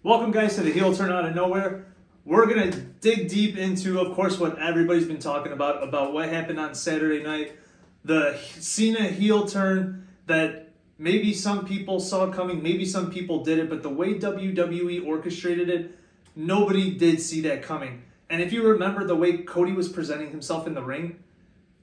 Welcome, guys, to the heel turn out of nowhere. We're going to dig deep into, of course, what everybody's been talking about what happened on Saturday night. The Cena heel turn that maybe some people saw coming, maybe some people didn't, but the way WWE orchestrated it, nobody did see that coming. And if you remember the way Cody was presenting himself in the ring,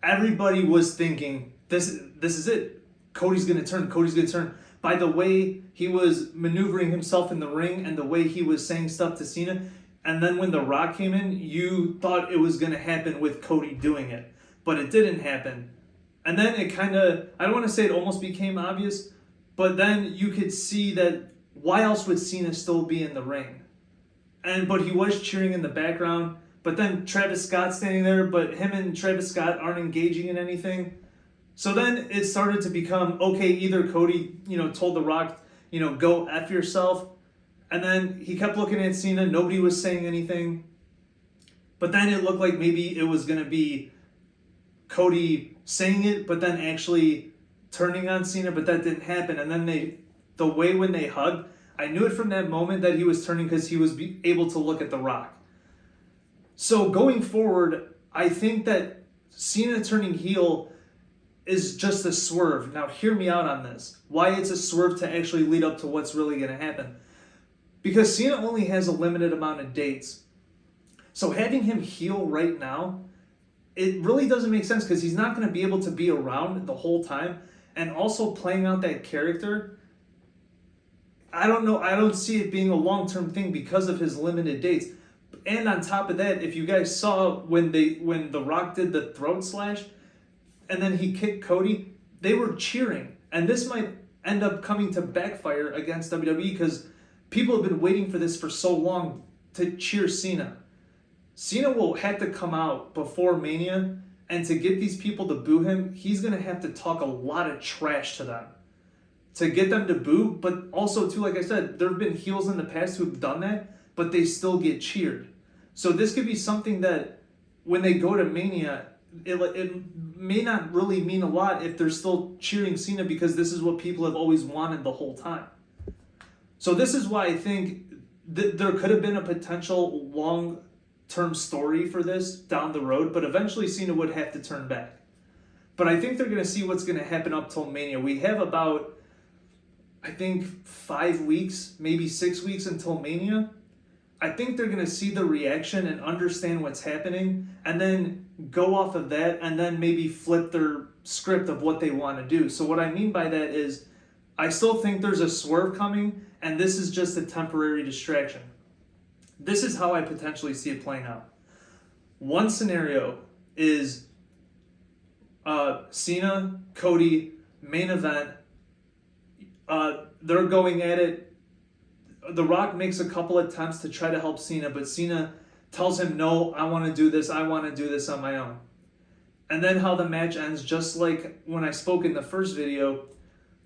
everybody was thinking, this is it. Cody's going to turn. By the way he was maneuvering himself in the ring and the way he was saying stuff to Cena. And then when The Rock came in, you thought it was going to happen with Cody doing it. But it didn't happen. And then it kind of, I don't want to say it almost became obvious, but then you could see that why else would Cena still be in the ring? But he was cheering in the background. But then Travis Scott's standing there, but him and Travis Scott aren't engaging in anything. So then it started to become, okay, either Cody, told The Rock, go F yourself. And then he kept looking at Cena. Nobody was saying anything. But then it looked like maybe it was going to be Cody saying it, but then actually turning on Cena, but that didn't happen. And then the way when they hugged, I knew it from that moment that he was turning because he was able to look at The Rock. So going forward, I think that Cena turning heel is just a swerve. Now hear me out on this. Why it's a swerve to actually lead up to what's really going to happen. Because Cena only has a limited amount of dates. So having him heel right now, it really doesn't make sense because he's not going to be able to be around the whole time. And also playing out that character, I don't know. I don't see it being a long-term thing because of his limited dates. And on top of that, if you guys saw when The Rock did the throat slash, and then he kicked Cody, they were cheering. And this might end up coming to backfire against WWE because people have been waiting for this for so long to cheer Cena. Cena will have to come out before Mania, and to get these people to boo him, he's going to have to talk a lot of trash to them to get them to boo. But also, too, like I said, there have been heels in the past who've done that, but they still get cheered. So this could be something that when they go to Mania, it may not really mean a lot if they're still cheering Cena because this is what people have always wanted the whole time. So this is why I think there could have been a potential long-term story for this down the road, but eventually Cena would have to turn back. But I think they're going to see what's going to happen up till Mania. We have about, I think, 5 weeks, maybe 6 weeks until Mania. I think they're going to see the reaction and understand what's happening and then go off of that and then maybe flip their script of what they want to do. So what I mean by that is I still think there's a swerve coming and this is just a temporary distraction. This is how I potentially see it playing out. One scenario is Cena, Cody, main event. They're going at it. The Rock makes a couple attempts to try to help Cena, but Cena tells him, no, I want to do this on my own. And then how the match ends, just like when I spoke in the first video,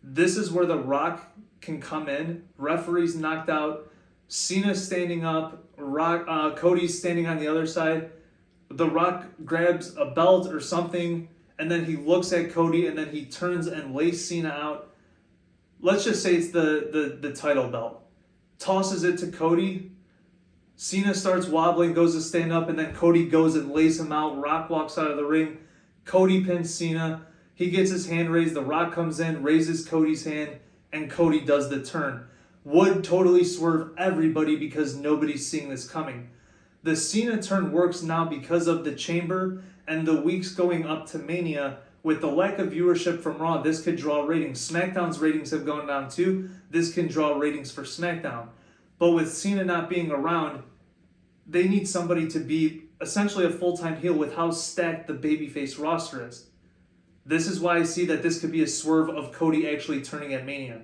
this is where The Rock can come in. Referee's knocked out, Cena standing up, Cody's standing on the other side. The Rock grabs a belt or something, and then he looks at Cody, and then he turns and lays Cena out. Let's just say it's the title belt. Tosses it to Cody. Cena starts wobbling, goes to stand up, and then Cody goes and lays him out. Rock walks out of the ring. Cody pins Cena. He gets his hand raised. The Rock comes in, raises Cody's hand, and Cody does the turn. Would totally swerve everybody because nobody's seeing this coming. The Cena turn works now because of the Chamber and the weeks going up to Mania. With the lack of viewership from Raw, this could draw ratings. SmackDown's ratings have gone down too. This can draw ratings for SmackDown. But with Cena not being around, they need somebody to be essentially a full-time heel with how stacked the babyface roster is. This is why I see that this could be a swerve of Cody actually turning at Mania.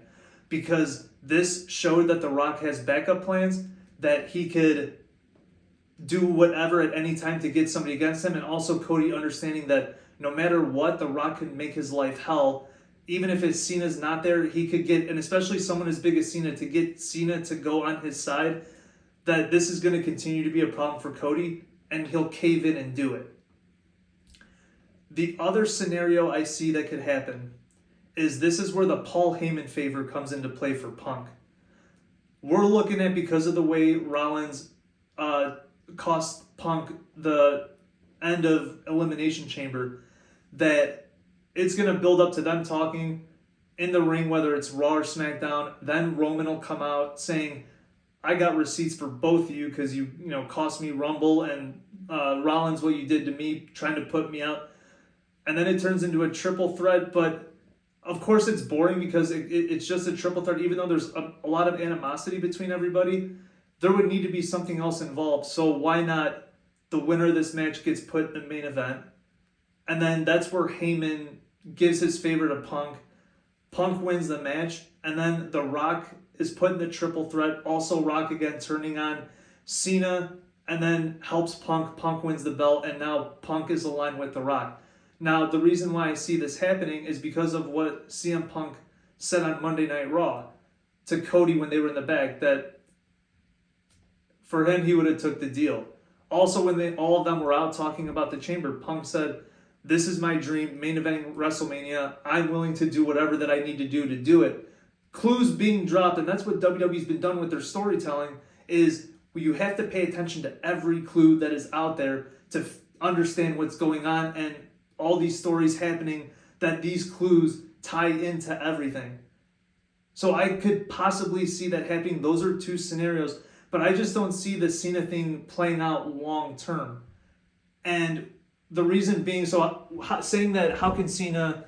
Because this showed that The Rock has backup plans, that he could do whatever at any time to get somebody against him, and also Cody understanding that no matter what, The Rock can make his life hell. Even if his Cena's not there, he could get, and especially someone as big as Cena, to get Cena to go on his side, that this is going to continue to be a problem for Cody, and he'll cave in and do it. The other scenario I see that could happen is this is where the Paul Heyman favor comes into play for Punk. we're looking at, because of the way Rollins cost Punk the end of Elimination Chamber, that it's going to build up to them talking in the ring, whether it's Raw or SmackDown. Then Roman will come out saying, I got receipts for both of you because you cost me Rumble, and Rollins, what you did to me, trying to put me out. And then it turns into a triple threat, but of course it's boring because it's just a triple threat. Even though there's a lot of animosity between everybody, there would need to be something else involved. So why not the winner of this match gets put in the main event? And then that's where Heyman gives his favor to Punk. Punk wins the match, and then The Rock is put in the triple threat. Also Rock again turning on Cena, and then helps Punk. Punk wins the belt, and now Punk is aligned with The Rock. Now, the reason why I see this happening is because of what CM Punk said on Monday Night Raw to Cody when they were in the back, that for him, he would have took the deal. Also, when all of them were out talking about the chamber, Punk said, this is my dream, main eventing WrestleMania. I'm willing to do whatever that I need to do it. Clues being dropped, and that's what WWE's been done with their storytelling, is you have to pay attention to every clue that is out there to understand what's going on, and all these stories happening, that these clues tie into everything. So I could possibly see that happening. Those are two scenarios, but I just don't see the Cena thing playing out long term. And the reason being, so saying that, how can Cena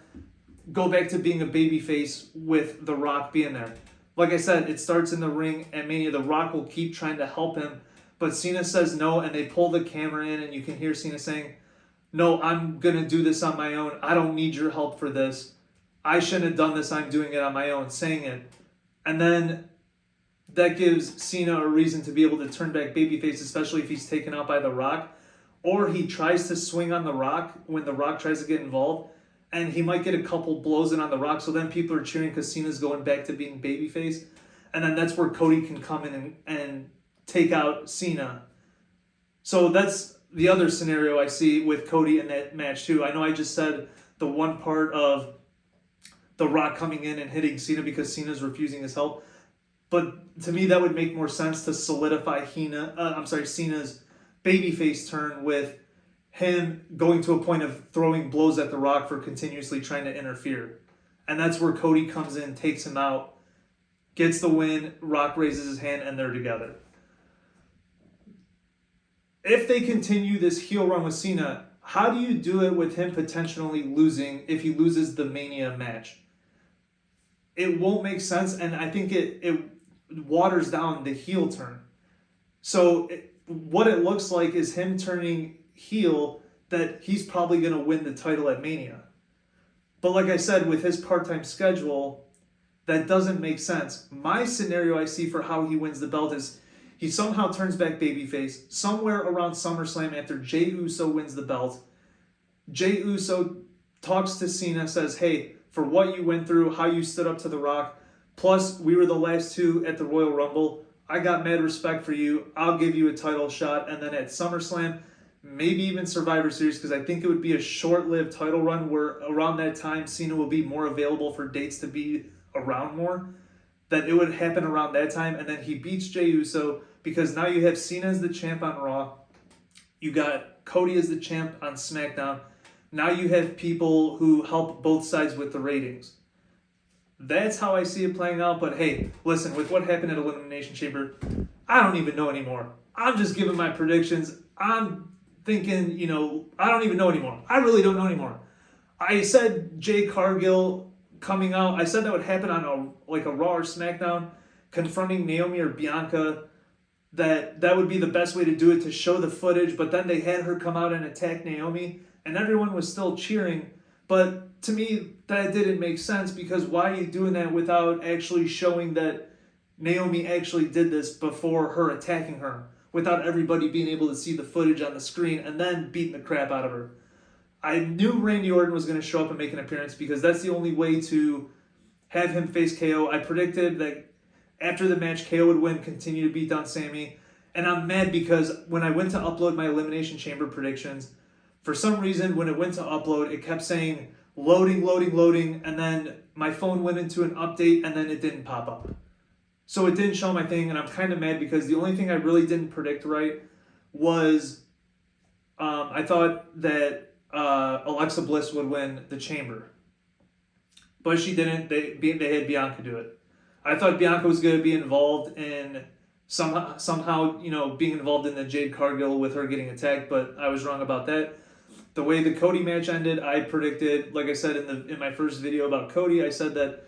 go back to being a babyface with The Rock being there? Like I said, it starts in the ring at Mania. The Rock will keep trying to help him, but Cena says no, and they pull the camera in, and you can hear Cena saying, no, I'm going to do this on my own. I don't need your help for this. I shouldn't have done this. I'm doing it on my own, saying it. And then that gives Cena a reason to be able to turn back babyface, especially if he's taken out by The Rock. Or he tries to swing on The Rock when The Rock tries to get involved, and he might get a couple blows in on The Rock, so then people are cheering because Cena's going back to being babyface. And then that's where Cody can come in and take out Cena. So that's the other scenario I see with Cody in that match too. I know I just said the one part of The Rock coming in and hitting Cena because Cena's refusing his help, but to me that would make more sense to solidify Cena's babyface turn, with him going to a point of throwing blows at The Rock for continuously trying to interfere. And that's where Cody comes in, takes him out, gets the win, Rock raises his hand, and they're together. If they continue this heel run with Cena, how do you do it with him potentially losing if he loses the Mania match? It won't make sense, and I think it waters down the heel turn. So what it looks like is him turning heel, that he's probably going to win the title at Mania. But like I said, with his part-time schedule, that doesn't make sense. My scenario I see for how he wins the belt is he somehow turns back babyface somewhere around SummerSlam after Jey Uso wins the belt. Jey Uso talks to Cena, says, hey, for what you went through, how you stood up to The Rock, plus we were the last two at the Royal Rumble, I got mad respect for you, I'll give you a title shot. And then at SummerSlam, maybe even Survivor Series, because I think it would be a short-lived title run where around that time Cena will be more available for dates to be around more, that it would happen around that time. And then he beats Jey Uso, because now you have Cena as the champ on Raw, you got Cody as the champ on SmackDown, now you have people who help both sides with the ratings. That's how I see it playing out. But hey, listen, with what happened at Elimination Chamber, I don't even know anymore. I'm just giving my predictions. I'm thinking, I don't even know anymore. I really don't know anymore. I said Jade Cargill coming out, I said that would happen on a Raw or SmackDown, confronting Naomi or Bianca, that would be the best way to do it, to show the footage. But then they had her come out and attack Naomi, and everyone was still cheering. But to me, that didn't make sense, because why are you doing that without actually showing that Naomi actually did this before her attacking her, without everybody being able to see the footage on the screen and then beating the crap out of her? I knew Randy Orton was going to show up and make an appearance, because that's the only way to have him face KO. I predicted that after the match, KO would win, continue to beat down Sami. And I'm mad because when I went to upload my Elimination Chamber predictions, for some reason, when it went to upload, it kept saying loading, and then my phone went into an update, and then it didn't pop up. So it didn't show my thing, and I'm kind of mad because the only thing I really didn't predict right was I thought that Alexa Bliss would win the Chamber. But she didn't. They had Bianca do it. I thought Bianca was going to be involved in somehow, being involved in the Jade Cargill with her getting attacked, but I was wrong about that. The way the Cody match ended, I predicted, like I said in my first video about Cody, I said that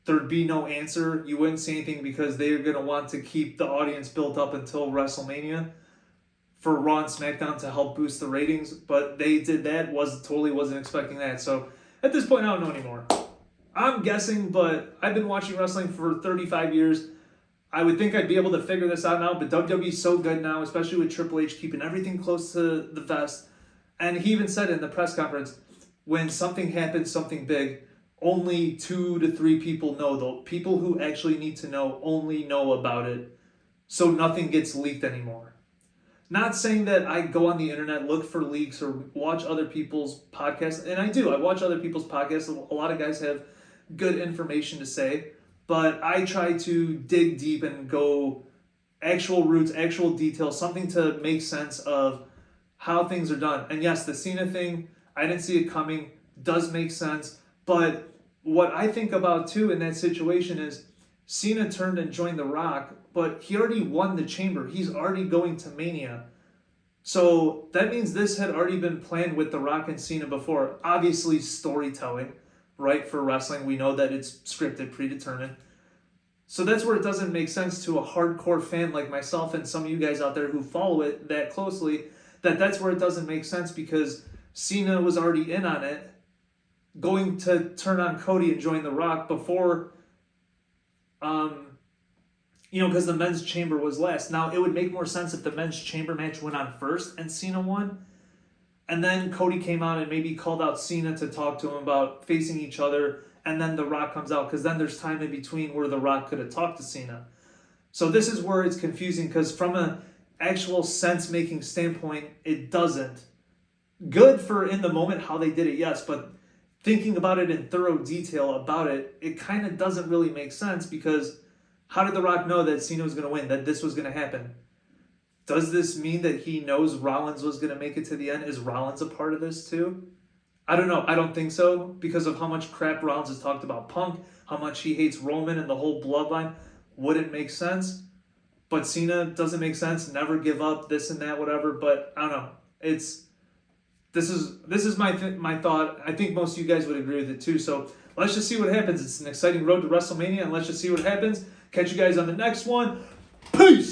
there'd be no answer. You wouldn't see anything because they're going to want to keep the audience built up until WrestleMania for Raw and SmackDown to help boost the ratings. But they did that. Totally wasn't expecting that. So at this point, I don't know anymore. I'm guessing, but I've been watching wrestling for 35 years. I would think I'd be able to figure this out now, but WWE's so good now, especially with Triple H keeping everything close to the vest. And he even said in the press conference, when something happens, something big, only 2 to 3 people know, though. People who actually need to know only know about it, so nothing gets leaked anymore. Not saying that I go on the internet, look for leaks, or watch other people's podcasts, and I do. I watch other people's podcasts. A lot of guys have good information to say, but I try to dig deep and go actual roots, actual details, something to make sense of how things are done. And yes, the Cena thing, I didn't see it coming, does make sense, but what I think about too in that situation is Cena turned and joined The Rock, but he already won the Chamber. He's already going to Mania. So that means this had already been planned with The Rock and Cena before. Obviously storytelling, right? For wrestling, we know that it's scripted, predetermined. So that's where it doesn't make sense to a hardcore fan like myself and some of you guys out there who follow it that closely, that's where it doesn't make sense because Cena was already in on it, going to turn on Cody and join The Rock before, because the men's chamber was last. Now, it would make more sense if the men's chamber match went on first and Cena won, and then Cody came out and maybe called out Cena to talk to him about facing each other, and then The Rock comes out, because then there's time in between where The Rock could have talked to Cena. So this is where it's confusing, because from an actual sense-making standpoint, it doesn't. Good for in the moment how they did it, yes, but thinking about it in thorough detail about it, it kind of doesn't really make sense, because how did The Rock know that Cena was going to win, that this was going to happen? Does this mean that he knows Rollins was going to make it to the end? Is Rollins a part of this too? I don't know. I don't think so, because of how much crap Rollins has talked about Punk, how much he hates Roman and the whole bloodline. Wouldn't make sense. But Cena doesn't make sense. Never give up, this and that, whatever. But I don't know. This is my thought. I think most of you guys would agree with it too. So let's just see what happens. It's an exciting road to WrestleMania, and let's just see what happens. Catch you guys on the next one. Peace!